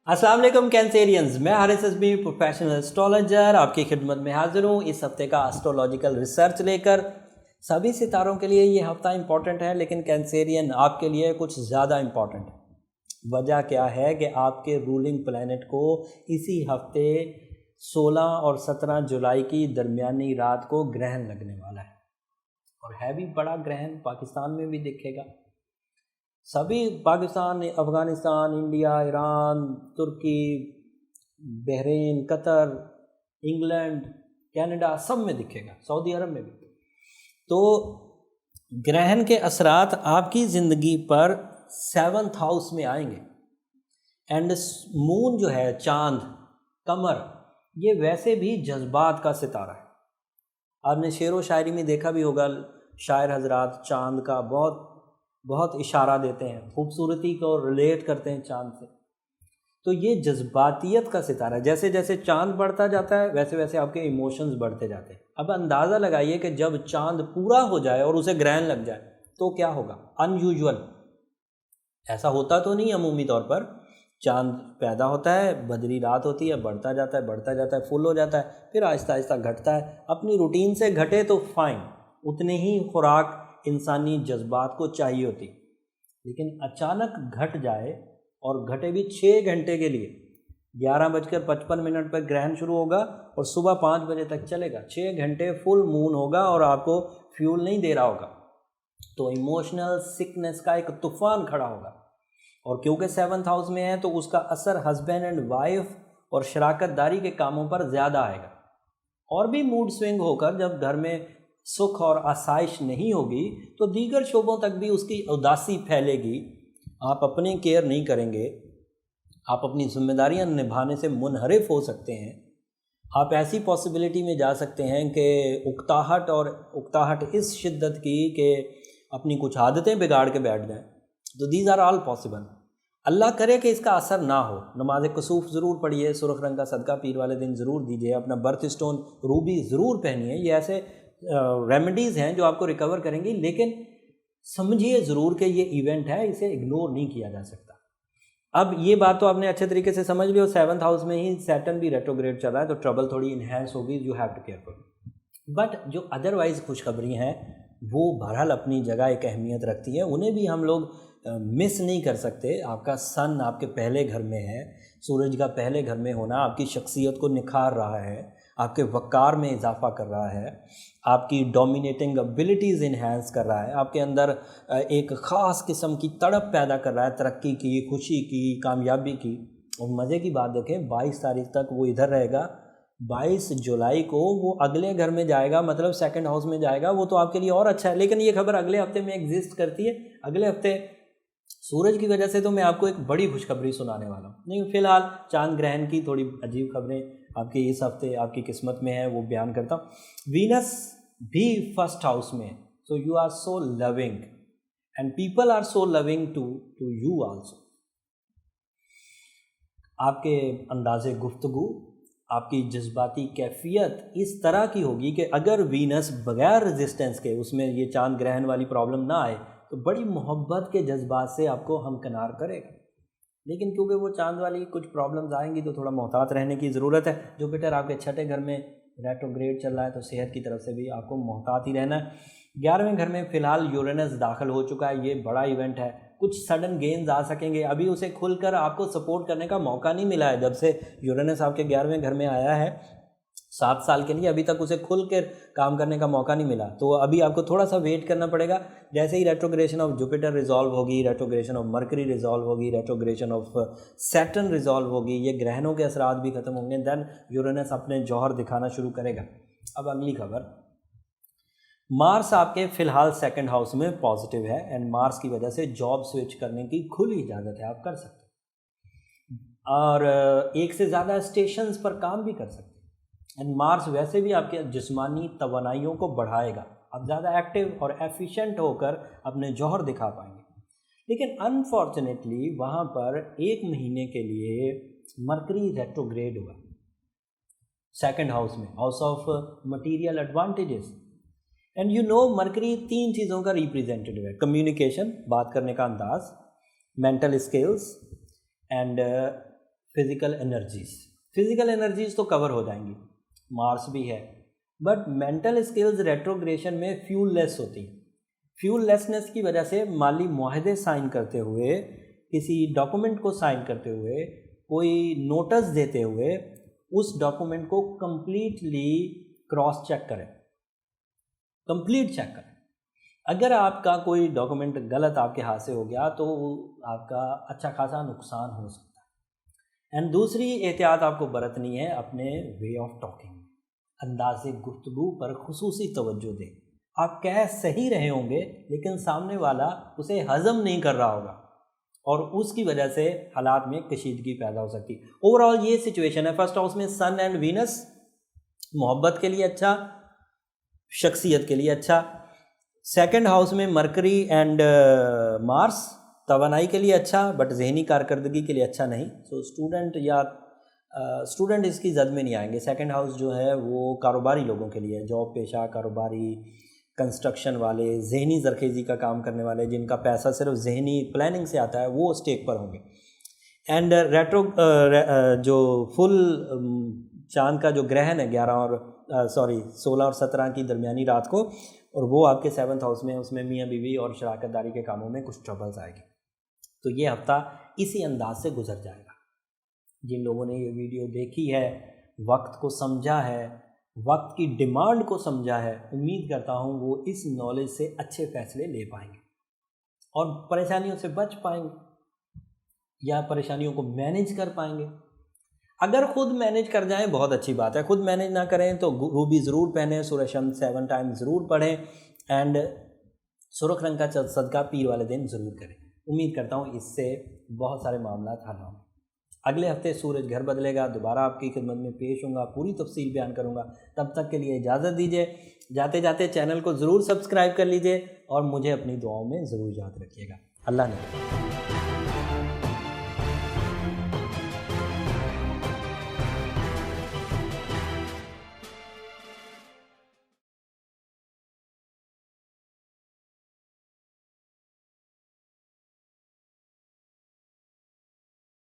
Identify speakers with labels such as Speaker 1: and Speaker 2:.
Speaker 1: अस्सलाम वालेकुम कैंसेरियंस, मैं हारिस अज़मी प्रोफेशनल एस्ट्रोलॉजर आपकी खिदमत में हाजिर हूँ इस हफ्ते का एस्ट्रोलॉजिकल रिसर्च लेकर। सभी सितारों के लिए ये हफ्ता इंपॉर्टेंट है, लेकिन कैंसेरियन आपके लिए कुछ ज़्यादा इंपॉर्टेंट है। वजह क्या है कि आपके रूलिंग प्लैनेट को इसी हफ्ते 16 और 17 जुलाई की दरमियानी रात को ग्रहण लगने वाला है, और है भी बड़ा ग्रहण, पाकिस्तान में भी दिखेगा। सभी पाकिस्तान, अफ़गानिस्तान, इंडिया, ईरान, तुर्की, बहरीन, कतर, इंग्लैंड, कनाडा सब में दिखेगा, सऊदी अरब में भी। तो ग्रहण के असरात आपकी ज़िंदगी पर 7th हाउस में आएंगे। एंड मून जो है, चांद, कमर, ये वैसे भी जज्बात का सितारा है। आपने शेर व शायरी में देखा भी होगा, शायर हजरात चांद का बहुत इशारा देते हैं, खूबसूरती को रिलेट करते हैं चांद से। तो ये जज्बातियत का सितारा है। जैसे जैसे चांद बढ़ता जाता है वैसे वैसे आपके इमोशंस बढ़ते जाते हैं। अब अंदाज़ा लगाइए कि जब चांद पूरा हो जाए और उसे ग्रहण लग जाए तो क्या होगा। अनयूजुअल, ऐसा होता तो नहीं अमूमी तौर पर। चांद पैदा होता है, बदरी रात होती है, बढ़ता जाता है, फुल हो जाता है, फिर आहिस्ता आहिस्ता घटता है। अपनी रूटीन से घटे तो फाइन, उतने ही खुराक इंसानी जज्बात को चाहिए होती। लेकिन अचानक घट जाए, और घटे भी 6 घंटे के लिए, 11:55 पर ग्रहण शुरू होगा और सुबह 5 बजे तक चलेगा। 6 घंटे फुल मून होगा और आपको फ्यूल नहीं दे रहा होगा, तो इमोशनल सिकनेस का एक तूफान खड़ा होगा। और क्योंकि 7th हाउस में है तो उसका असर हस्बैंड एंड वाइफ और शराकतदारी के कामों पर ज़्यादा आएगा। और भी मूड स्विंग होकर जब घर में सुख और आसाइश नहीं होगी तो दीगर शोबों तक भी उसकी उदासी फैलेगी। आप अपनी केयर नहीं करेंगे, आप अपनी जिम्मेदारियां निभाने से मुनहरिफ हो सकते हैं। आप ऐसी पॉसिबिलिटी में जा सकते हैं कि उकताहट इस शिद्दत की कि अपनी कुछ आदतें बिगाड़ के बैठ जाएं। तो दीज आर ऑल पॉसिबल। अल्लाह करे कि इसका असर ना हो। नमाज कसूफ ज़रूर पढ़िए, सुरख रंग का सदका पीर वाले दिन ज़रूर दीजिए, अपना बर्थ स्टोन रूबी ज़रूर पहनिए। ये ऐसे रेमेडीज़ हैं जो आपको रिकवर करेंगी। लेकिन समझिए ज़रूर कि ये इवेंट है, इसे इग्नोर नहीं किया जा सकता। अब ये बात तो आपने अच्छे तरीके से समझ ली। और 7th हाउस में ही सैटर्न भी रेट्रोग्रेड चल रहा है, तो ट्रबल थोड़ी इन्हेंस होगी। You have to careful. But जो अदरवाइज खुशखबरी हैं वो बहरहाल अपनी जगह एक अहमियत रखती है, उन्हें भी हम लोग मिस नहीं कर सकते। आपका सन आपके पहले घर में है, सूरज का पहले घर में होना आपकी शख्सियत को निखार रहा है, आपके वक़ार में इजाफा कर रहा है, आपकी डोमिनेटिंग एबिलिटीज़ इन्हेंस कर रहा है, आपके अंदर एक ख़ास किस्म की तड़प पैदा कर रहा है, तरक्की की, खुशी की, कामयाबी की। और मज़े की बात देखें, 22 तारीख तक वो इधर रहेगा। 22 जुलाई को वो अगले घर में जाएगा, मतलब 2nd हाउस में जाएगा। वो तो आपके लिए और अच्छा है। लेकिन ये खबर अगले हफ्ते में एग्जिस्ट करती है। अगले हफ्ते सूरज की वजह से तो मैं आपको एक बड़ी खुशखबरी सुनाने वाला हूँ। नहीं, फ़िलहाल चांद ग्रहण की थोड़ी अजीब खबरें आपके इस हफ्ते आपकी किस्मत में है, वो बयान करता हूँ। वीनस भी 1st हाउस में, so you are so loving and people are so loving to you also. आपके अंदाज़े गुफ्तगू, आपकी जज्बाती कैफियत इस तरह की होगी कि अगर वीनस बगैर रेजिस्टेंस के, उसमें ये चांद ग्रहण वाली प्रॉब्लम ना आए, तो बड़ी मोहब्बत के जज्बात से आपको हमकिनार करेगा। लेकिन क्योंकि वो चांद वाली कुछ प्रॉब्लम्स आएंगी तो थोड़ा मोहतात रहने की ज़रूरत है। जुपिटर आपके 6ठे घर में रेट्रोग्रेड चल रहा है, तो सेहत की तरफ से भी आपको मोहतात ही रहना है। 11वें घर में फ़िलहाल यूरेनस दाखिल हो चुका है। ये बड़ा इवेंट है, कुछ सडन गेन्स आ सकेंगे। अभी उसे खुलकर आपको सपोर्ट करने का मौका नहीं मिला है। जब से यूरेनस आपके 11वें घर में आया है 7 साल के लिए, अभी तक उसे खुल कर काम करने का मौका नहीं मिला। तो अभी आपको थोड़ा सा वेट करना पड़ेगा। जैसे ही रेट्रोग्रेशन ऑफ जुपिटर रिजॉल्व होगी, रेट्रोग्रेशन ऑफ मरकरी रिजॉल्व होगी, रेट्रोग्रेशन ऑफ सैटर्न रिजॉल्व होगी, ये ग्रहणों के असरात भी खत्म होंगे, देन यूरेनस अपने जौहर दिखाना शुरू करेगा। अब अगली खबर, मार्स आपके फ़िलहाल 2nd हाउस में पॉजिटिव है, एंड मार्स की वजह से जॉब स्विच करने की खुली इजाज़त है, आप कर सकते हैं। और एक से ज़्यादा स्टेशंस पर काम भी कर सकते हैं। एंड मार्स वैसे भी आपके जिस्मानी तवानाइयों को बढ़ाएगा, आप ज़्यादा एक्टिव और एफिशिएंट होकर अपने जौहर दिखा पाएंगे। लेकिन अनफॉर्चुनेटली वहाँ पर 1 महीने के लिए मरकरी रेट्रोग्रेड हुआ 2nd हाउस में, house of material advantages. And you know, mercury 3 चीज़ों का रिप्रेजेंटेटिव है। कम्युनिकेशन, बात करने का अंदाज, mental skills, and physical energies तो कवर हो जाएंगी, मार्स भी है, बट मेंटल स्किल्स रेट्रोग्रेशन में फ्यूललेस होती है। फ्यूललेसनेस की वजह से माली मुआहदे साइन करते हुए, किसी डॉक्यूमेंट को साइन करते हुए, कोई नोटिस देते हुए उस डॉक्यूमेंट को कंप्लीटली क्रॉस चेक करें, कंप्लीट चेक करें। अगर आपका कोई डॉक्यूमेंट गलत आपके हाथ से हो गया तो आपका अच्छा खासा नुकसान हो सकता है। एंड दूसरी एहतियात आपको बरतनी है अपने वे ऑफ टॉकिंग, अंदाज़े गुफ्तगू पर खुसूसी तवज्जो दें। आप कह सही रहे होंगे लेकिन सामने वाला उसे हज़म नहीं कर रहा होगा और उसकी वजह से हालात में कशीदगी पैदा हो सकती है। ओवरऑल ये सिचुएशन है। फर्स्ट हाउस में सन एंड वीनस, मोहब्बत के लिए अच्छा, शख्सियत के लिए अच्छा। सेकंड हाउस में मरकरी एंड मार्स, तवानाई के लिए अच्छा बट जहनी कारकर्दगी के लिए अच्छा नहीं। सो स्टूडेंट इसकी जद में नहीं आएंगे। सेकंड हाउस जो है वो कारोबारी लोगों के लिए है, जॉब पेशा, कारोबारी, कंस्ट्रक्शन वाले, जहनी जरखेज़ी का काम करने वाले, जिनका पैसा सिर्फ जहनी प्लानिंग से आता है, वो स्टेक पर होंगे। एंड जो फुल चांद का जो ग्रहण है 16 और 17 की दरमियानी रात को, और वो आपके 7th हाउस में, उसमें मियाँ बीवी और शराकतदारी के कामों में कुछ ट्रबल्स आएगी। तो ये हफ्ता इसी अंदाज से गुजर जाएगा। जिन लोगों ने ये वीडियो देखी है, वक्त को समझा है, वक्त की डिमांड को समझा है, उम्मीद करता हूँ वो इस नॉलेज से अच्छे फैसले ले पाएंगे और परेशानियों से बच पाएंगे या परेशानियों को मैनेज कर पाएंगे। अगर खुद मैनेज कर जाएं बहुत अच्छी बात है, खुद मैनेज ना करें तो रूबी ज़रूर पहनें, सूरह शम्स 7 टाइम्स ज़रूर पढ़ें एंड सुर्ख रंग का सदका पीर वाले दिन ज़रूर करें। उम्मीद करता हूँ इससे बहुत सारे मामला हल होंगे। अगले हफ्ते सूरज घर बदलेगा, दोबारा आपकी खिदमत में पेश होऊंगा, पूरी तफसील बयान करूंगा। तब तक के लिए इजाज़त दीजिए। जाते जाते चैनल को ज़रूर सब्सक्राइब कर लीजिए और मुझे अपनी दुआओं में ज़रूर याद रखिएगा। अल्लाह ने